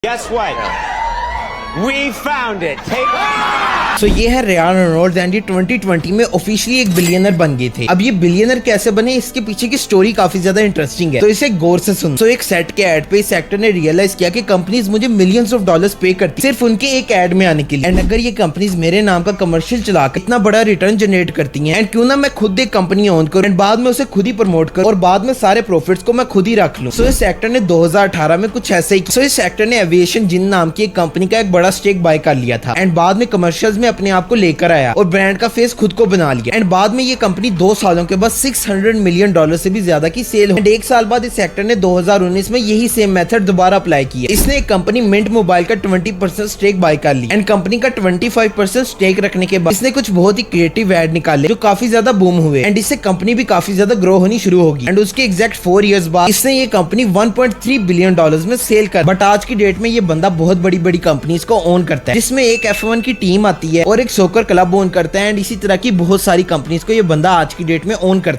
Guess what? We found it. Take So, ये है Riyan Reynolds and ये 2020 में ऑफिशियली एक बिलियनर बन गए थे। अब ये बिलियनर कैसे बने, इसके पीछे की स्टोरी काफी ज्यादा इंटरेस्टिंग है, तो इसे गौर से सुन। तो एक सेट के एड पे इस एक्टर ने रियलाइज किया कि कंपनीज मुझे मिलियंस ऑफ डॉलर्स पे करती सिर्फ उनके एक एड में आने के लिए। एंड अगर ये कंपनीज मेरे नाम का कमर्शियल चलाकर इतना बड़ा रिटर्न जनरेट करती हैं, एंड क्यों ना मैं खुद एक कंपनी ओन करूं एंड बाद में उसे खुद ही प्रमोट करूं और बाद में सारे प्रॉफिट्स को मैं खुद ही रख लूं। सो इस एक्टर ने 2018 में कुछ ऐसे ही। सो इस एक्टर ने एविएशन जिन नाम की एक कंपनी का एक बड़ा स्टेक बाय कर लिया था एंड बाद में कमर्शियल्स में अपने आप को लेकर आया और ब्रांड का फेस खुद को बना लिया। एंड बाद में ये कंपनी 2 सालों के बाद $600 मिलियन से भी ज्यादा की सेल हुई। एंड 1 साल बाद इस एक्टर ने 2019 में यही सेम मेथड दोबारा अप्लाई किया। इसने एक कंपनी मिंट मोबाइल का 20% स्टेक बाय कर लिया एंड कंपनी का 25% स्टेक रखने के बाद इसने कुछ बहुत ही क्रिएटिव एड निकाले जो काफी ज्यादा बूम हुए एंड इससे कंपनी भी काफी ज्यादा ग्रो होनी शुरू होगी। एंड उसके एग्जैक्ट 4 इयर्स बाद इसने ये कंपनी $1.3 बिलियन में सेल कर। बट आज की डेट में ये बंदा बहुत बड़ी बड़ी कंपनीज को ओन करता है, जिसमें एक F1 की टीम आती है और एक सोकर क्लब ओन करता है एंड इसी तरह की बहुत सारी कंपनीज को ये बंदा आज की डेट में ओन करता है।